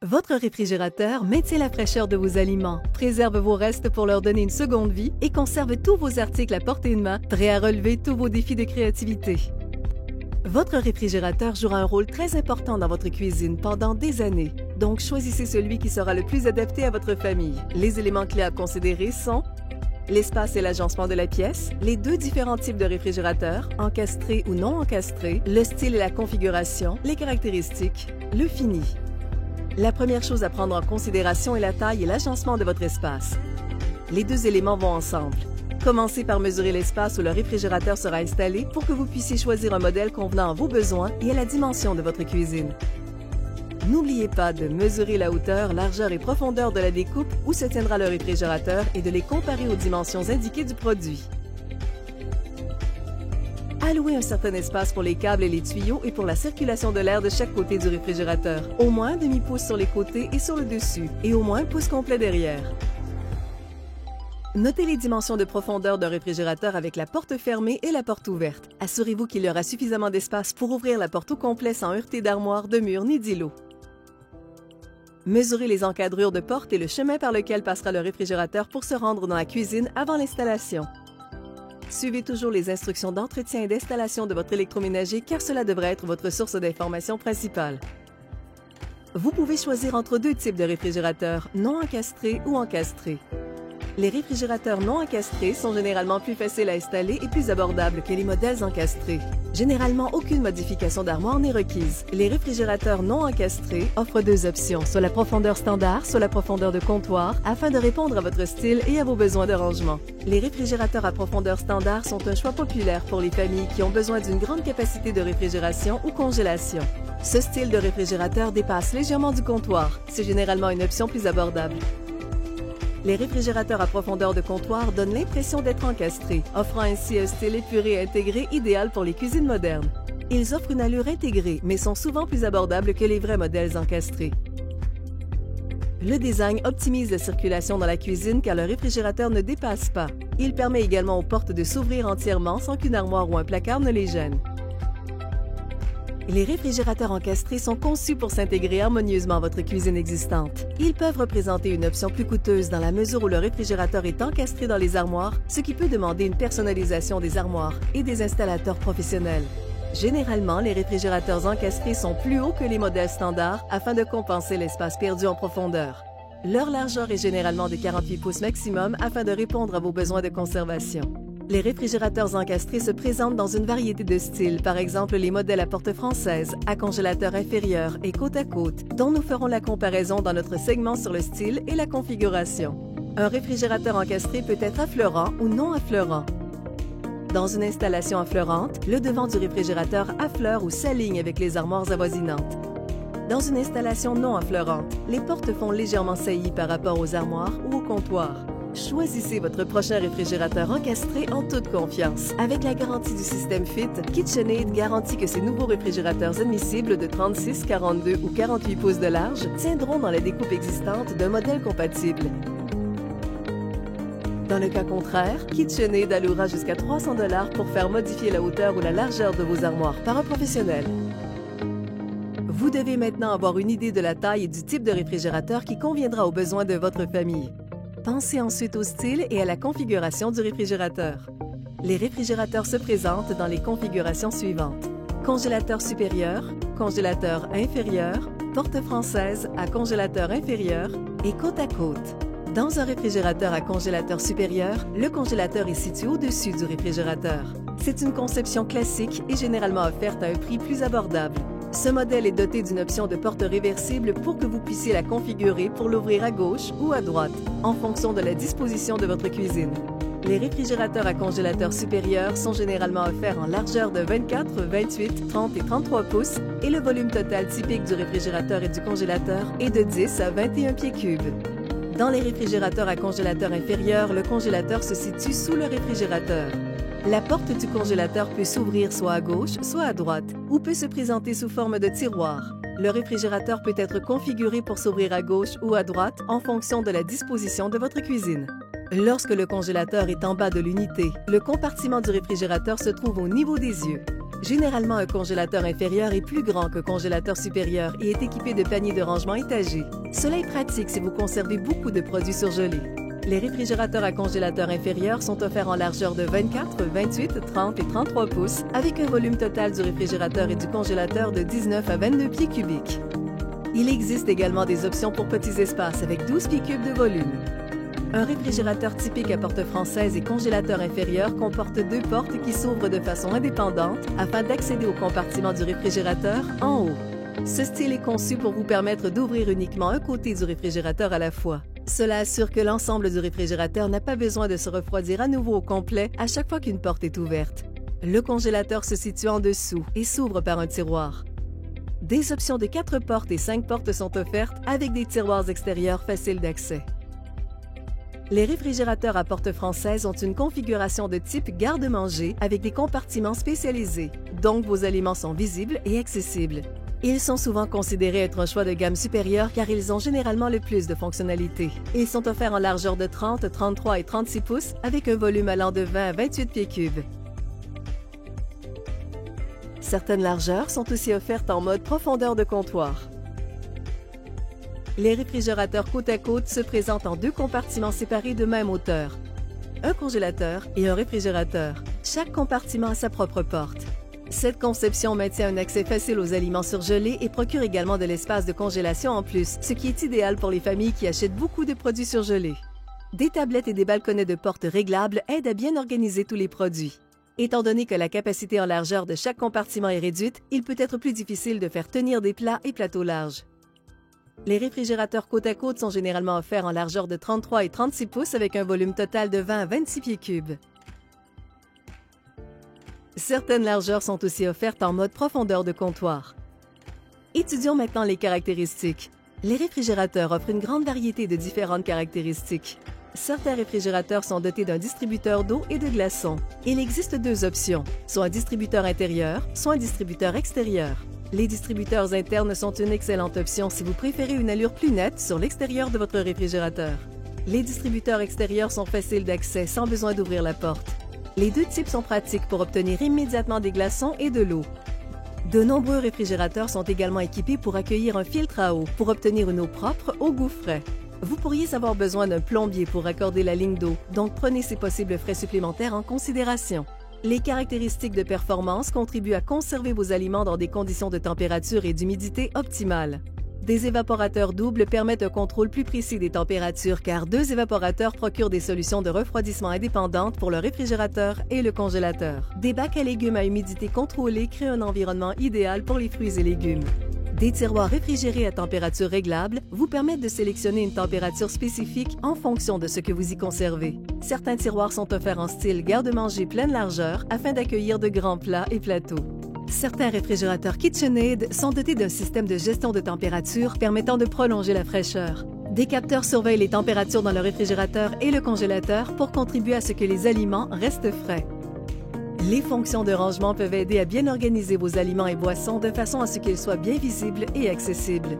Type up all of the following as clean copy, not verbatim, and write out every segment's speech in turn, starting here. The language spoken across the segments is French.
Votre réfrigérateur maintient la fraîcheur de vos aliments, préserve vos restes pour leur donner une seconde vie et conserve tous vos articles à portée de main, prêts à relever tous vos défis de créativité. Votre réfrigérateur jouera un rôle très important dans votre cuisine pendant des années. Donc, choisissez celui qui sera le plus adapté à votre famille. Les éléments clés à considérer sont l'espace et l'agencement de la pièce, les deux différents types de réfrigérateurs, encastrés ou non encastrés, le style et la configuration, les caractéristiques, le fini. La première chose à prendre en considération est la taille et l'agencement de votre espace. Les deux éléments vont ensemble. Commencez par mesurer l'espace où le réfrigérateur sera installé pour que vous puissiez choisir un modèle convenant à vos besoins et à la dimension de votre cuisine. N'oubliez pas de mesurer la hauteur, largeur et profondeur de la découpe où se tiendra le réfrigérateur et de les comparer aux dimensions indiquées du produit. Allouez un certain espace pour les câbles et les tuyaux et pour la circulation de l'air de chaque côté du réfrigérateur. Au moins un demi-pouce sur les côtés et sur le dessus, et au moins un pouce complet derrière. Notez les dimensions de profondeur d'un réfrigérateur avec la porte fermée et la porte ouverte. Assurez-vous qu'il y aura suffisamment d'espace pour ouvrir la porte au complet sans heurter d'armoire, de mur ni d'îlot. Mesurez les encadrures de porte et le chemin par lequel passera le réfrigérateur pour se rendre dans la cuisine avant l'installation. Suivez toujours les instructions d'entretien et d'installation de votre électroménager car cela devrait être votre source d'information principale. Vous pouvez choisir entre deux types de réfrigérateurs, non encastrés ou encastrés. Les réfrigérateurs non encastrés sont généralement plus faciles à installer et plus abordables que les modèles encastrés. Généralement, aucune modification d'armoire n'est requise. Les réfrigérateurs non encastrés offrent deux options, soit la profondeur standard, soit la profondeur de comptoir, afin de répondre à votre style et à vos besoins de rangement. Les réfrigérateurs à profondeur standard sont un choix populaire pour les familles qui ont besoin d'une grande capacité de réfrigération ou congélation. Ce style de réfrigérateur dépasse légèrement du comptoir. C'est généralement une option plus abordable. Les réfrigérateurs à profondeur de comptoir donnent l'impression d'être encastrés, offrant ainsi un style épuré et intégré idéal pour les cuisines modernes. Ils offrent une allure intégrée, mais sont souvent plus abordables que les vrais modèles encastrés. Le design optimise la circulation dans la cuisine car le réfrigérateur ne dépasse pas. Il permet également aux portes de s'ouvrir entièrement sans qu'une armoire ou un placard ne les gêne. Les réfrigérateurs encastrés sont conçus pour s'intégrer harmonieusement à votre cuisine existante. Ils peuvent représenter une option plus coûteuse dans la mesure où le réfrigérateur est encastré dans les armoires, ce qui peut demander une personnalisation des armoires et des installateurs professionnels. Généralement, les réfrigérateurs encastrés sont plus hauts que les modèles standards afin de compenser l'espace perdu en profondeur. Leur largeur est généralement de 48 pouces maximum afin de répondre à vos besoins de conservation. Les réfrigérateurs encastrés se présentent dans une variété de styles, par exemple les modèles à porte française, à congélateur inférieur et côte à côte, dont nous ferons la comparaison dans notre segment sur le style et la configuration. Un réfrigérateur encastré peut être affleurant ou non affleurant. Dans une installation affleurante, le devant du réfrigérateur affleure ou s'aligne avec les armoires avoisinantes. Dans une installation non affleurante, les portes font légèrement saillie par rapport aux armoires ou au comptoir. Choisissez votre prochain réfrigérateur encastré en toute confiance. Avec la garantie du système FIT, KitchenAid garantit que ces nouveaux réfrigérateurs admissibles de 36, 42 ou 48 pouces de large tiendront dans la découpe existante d'un modèle compatible. Dans le cas contraire, KitchenAid allouera jusqu'à 300 $ pour faire modifier la hauteur ou la largeur de vos armoires par un professionnel. Vous devez maintenant avoir une idée de la taille et du type de réfrigérateur qui conviendra aux besoins de votre famille. Pensez ensuite au style et à la configuration du réfrigérateur. Les réfrigérateurs se présentent dans les configurations suivantes. Congélateur supérieur, congélateur inférieur, porte française à congélateur inférieur et côte à côte. Dans un réfrigérateur à congélateur supérieur, le congélateur est situé au-dessus du réfrigérateur. C'est une conception classique et généralement offerte à un prix plus abordable. Ce modèle est doté d'une option de porte réversible pour que vous puissiez la configurer pour l'ouvrir à gauche ou à droite, en fonction de la disposition de votre cuisine. Les réfrigérateurs à congélateur supérieur sont généralement offerts en largeur de 24, 28, 30 et 33 pouces et le volume total typique du réfrigérateur et du congélateur est de 10 à 21 pieds cubes. Dans les réfrigérateurs à congélateur inférieur, le congélateur se situe sous le réfrigérateur. La porte du congélateur peut s'ouvrir soit à gauche, soit à droite, ou peut se présenter sous forme de tiroir. Le réfrigérateur peut être configuré pour s'ouvrir à gauche ou à droite en fonction de la disposition de votre cuisine. Lorsque le congélateur est en bas de l'unité, le compartiment du réfrigérateur se trouve au niveau des yeux. Généralement, un congélateur inférieur est plus grand qu'un congélateur supérieur et est équipé de paniers de rangement étagés. Cela est pratique si vous conservez beaucoup de produits surgelés. Les réfrigérateurs à congélateur inférieur sont offerts en largeur de 24, 28, 30 et 33 pouces, avec un volume total du réfrigérateur et du congélateur de 19 à 22 pieds cubiques. Il existe également des options pour petits espaces avec 12 pieds cubes de volume. Un réfrigérateur typique à porte française et congélateur inférieur comporte deux portes qui s'ouvrent de façon indépendante afin d'accéder au compartiment du réfrigérateur en haut. Ce style est conçu pour vous permettre d'ouvrir uniquement un côté du réfrigérateur à la fois. Cela assure que l'ensemble du réfrigérateur n'a pas besoin de se refroidir à nouveau au complet à chaque fois qu'une porte est ouverte. Le congélateur se situe en dessous et s'ouvre par un tiroir. Des options de 4 portes et 5 portes sont offertes avec des tiroirs extérieurs faciles d'accès. Les réfrigérateurs à porte française ont une configuration de type garde-manger avec des compartiments spécialisés, donc vos aliments sont visibles et accessibles. Ils sont souvent considérés être un choix de gamme supérieur car ils ont généralement le plus de fonctionnalités. Ils sont offerts en largeur de 30, 33 et 36 pouces avec un volume allant de 20 à 28 pieds cubes. Certaines largeurs sont aussi offertes en mode profondeur de comptoir. Les réfrigérateurs côte à côte se présentent en deux compartiments séparés de même hauteur. Un congélateur et un réfrigérateur. Chaque compartiment a sa propre porte. Cette conception maintient un accès facile aux aliments surgelés et procure également de l'espace de congélation en plus, ce qui est idéal pour les familles qui achètent beaucoup de produits surgelés. Des tablettes et des balconnets de porte réglables aident à bien organiser tous les produits. Étant donné que la capacité en largeur de chaque compartiment est réduite, il peut être plus difficile de faire tenir des plats et plateaux larges. Les réfrigérateurs côte à côte sont généralement offerts en largeur de 33 et 36 pouces avec un volume total de 20 à 26 pieds cubes. Certaines largeurs sont aussi offertes en mode profondeur de comptoir. Étudions maintenant les caractéristiques. Les réfrigérateurs offrent une grande variété de différentes caractéristiques. Certains réfrigérateurs sont dotés d'un distributeur d'eau et de glaçons. Il existe deux options, soit un distributeur intérieur, soit un distributeur extérieur. Les distributeurs internes sont une excellente option si vous préférez une allure plus nette sur l'extérieur de votre réfrigérateur. Les distributeurs extérieurs sont faciles d'accès sans besoin d'ouvrir la porte. Les deux types sont pratiques pour obtenir immédiatement des glaçons et de l'eau. De nombreux réfrigérateurs sont également équipés pour accueillir un filtre à eau pour obtenir une eau propre au goût frais. Vous pourriez avoir besoin d'un plombier pour raccorder la ligne d'eau, donc prenez ces possibles frais supplémentaires en considération. Les caractéristiques de performance contribuent à conserver vos aliments dans des conditions de température et d'humidité optimales. Des évaporateurs doubles permettent un contrôle plus précis des températures car deux évaporateurs procurent des solutions de refroidissement indépendantes pour le réfrigérateur et le congélateur. Des bacs à légumes à humidité contrôlée créent un environnement idéal pour les fruits et légumes. Des tiroirs réfrigérés à température réglable vous permettent de sélectionner une température spécifique en fonction de ce que vous y conservez. Certains tiroirs sont offerts en style garde-manger pleine largeur afin d'accueillir de grands plats et plateaux. Certains réfrigérateurs KitchenAid sont dotés d'un système de gestion de température permettant de prolonger la fraîcheur. Des capteurs surveillent les températures dans le réfrigérateur et le congélateur pour contribuer à ce que les aliments restent frais. Les fonctions de rangement peuvent aider à bien organiser vos aliments et boissons de façon à ce qu'ils soient bien visibles et accessibles.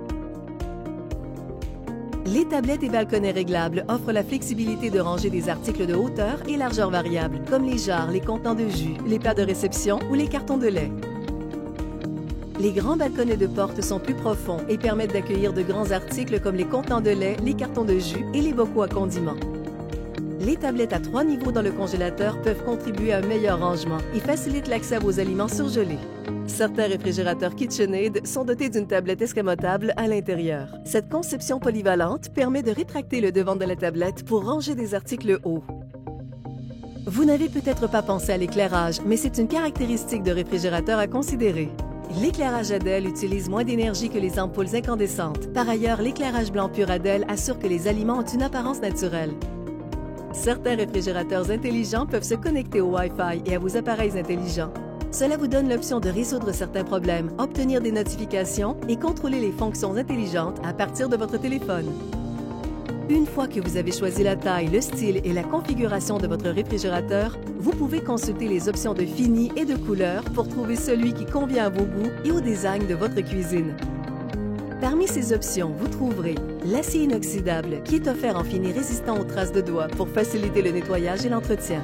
Les tablettes et balconnets réglables offrent la flexibilité de ranger des articles de hauteur et largeur variables, comme les jarres, les contenants de jus, les plats de réception ou les cartons de lait. Les grands balconnets de porte sont plus profonds et permettent d'accueillir de grands articles comme les contenants de lait, les cartons de jus et les bocaux à condiments. Les tablettes à 3 niveaux dans le congélateur peuvent contribuer à un meilleur rangement et facilitent l'accès à vos aliments surgelés. Certains réfrigérateurs KitchenAid sont dotés d'une tablette escamotable à l'intérieur. Cette conception polyvalente permet de rétracter le devant de la tablette pour ranger des articles hauts. Vous n'avez peut-être pas pensé à l'éclairage, mais c'est une caractéristique de réfrigérateur à considérer. L'éclairage ADEL utilise moins d'énergie que les ampoules incandescentes. Par ailleurs, l'éclairage blanc pur ADEL assure que les aliments ont une apparence naturelle. Certains réfrigérateurs intelligents peuvent se connecter au Wi-Fi et à vos appareils intelligents. Cela vous donne l'option de résoudre certains problèmes, obtenir des notifications et contrôler les fonctions intelligentes à partir de votre téléphone. Une fois que vous avez choisi la taille, le style et la configuration de votre réfrigérateur, vous pouvez consulter les options de fini et de couleur pour trouver celui qui convient à vos goûts et au design de votre cuisine. Parmi ces options, vous trouverez l'acier inoxydable qui est offert en fini résistant aux traces de doigts pour faciliter le nettoyage et l'entretien.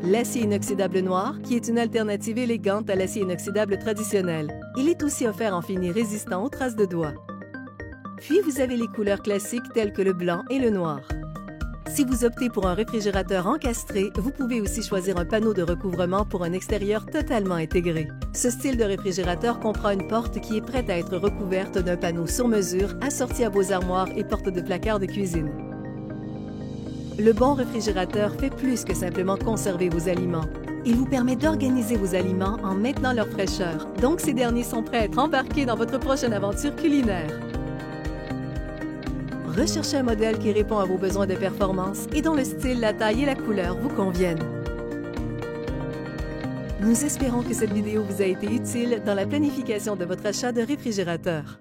L'acier inoxydable noir, qui est une alternative élégante à l'acier inoxydable traditionnel. Il est aussi offert en fini résistant aux traces de doigts. Puis vous avez les couleurs classiques telles que le blanc et le noir. Si vous optez pour un réfrigérateur encastré, vous pouvez aussi choisir un panneau de recouvrement pour un extérieur totalement intégré. Ce style de réfrigérateur comprend une porte qui est prête à être recouverte d'un panneau sur mesure assorti à vos armoires et portes de placard de cuisine. Le bon réfrigérateur fait plus que simplement conserver vos aliments. Il vous permet d'organiser vos aliments en maintenant leur fraîcheur, donc ces derniers sont prêts à être embarqués dans votre prochaine aventure culinaire. Recherchez un modèle qui répond à vos besoins de performance et dont le style, la taille et la couleur vous conviennent. Nous espérons que cette vidéo vous a été utile dans la planification de votre achat de réfrigérateur.